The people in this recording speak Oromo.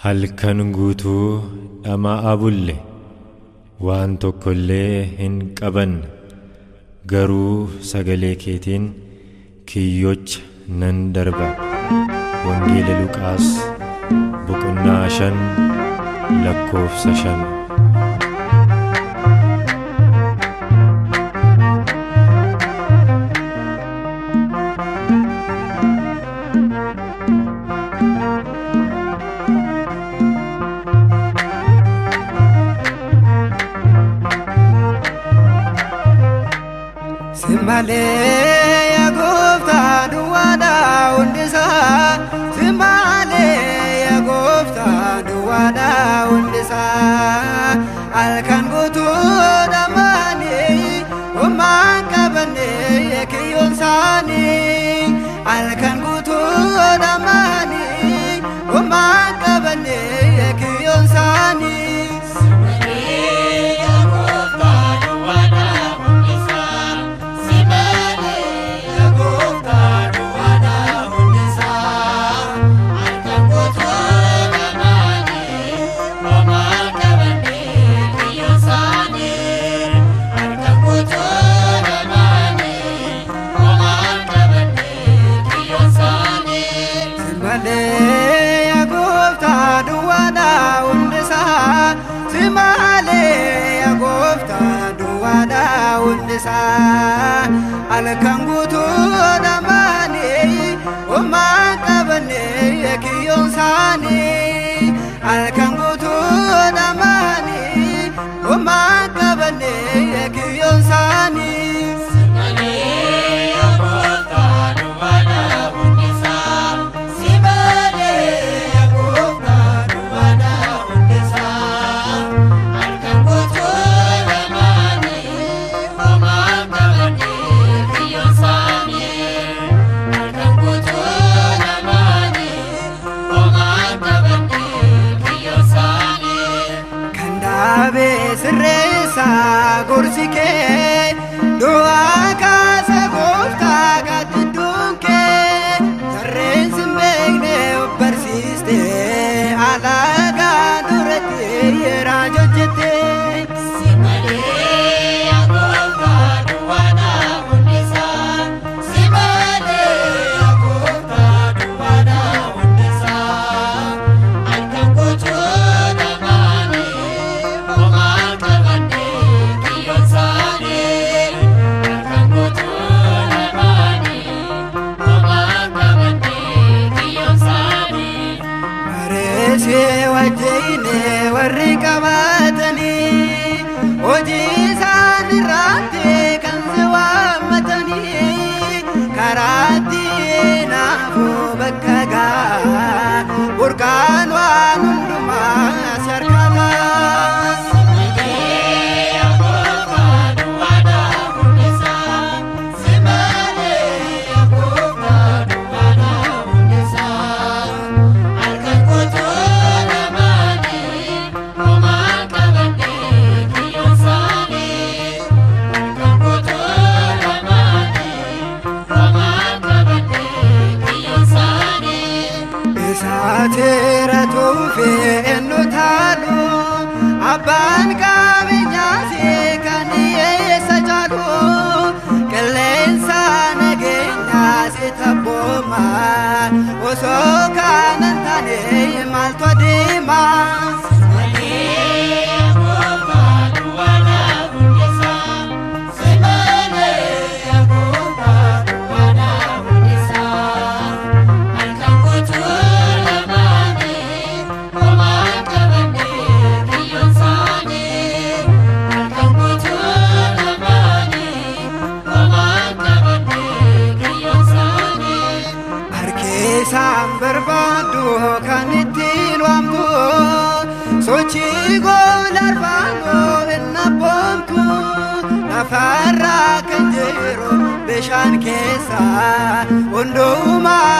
Halkan guutuu dhama'aa bulle waan tokkollee hin qabanne garuu sagalee keetiin kiyyocha nan darba. Wangeela Luqaas boqonnaa 5 lakkoofsa 5. Simale ya gofta duwada undisa Simale ya gofta duwada undisa Alkan gutu damani Umman kabane yekiyon sani Alkan gutu damani Umman kabane yekiyon sani Alkan gutu damani umman kabane yekiyon sani Alkan gutu damani umman kabane yekiyon sani Gorsike doa kasa gofta gadunke sarren simbegne persiste alaga durate yera jojete Simale ya gofta duwada undisa Simale ya gofta duwada undisa alkan gocho damani oman kabane wajjine warri qabatani hojii isaan irratti kan si waammatani karaatti naafuu bakka gaa burqaan waan hundumaa si argama. Satera tufe enu talu Abban kabenya se kaniye sajalu Kelensa nagenya se taboma Oso kanan tane malto adima Berbadu kan ittiin waamtu sochii goolarbaanu inna boomtu lafarraa kan jiru bishaan keessa hundumaa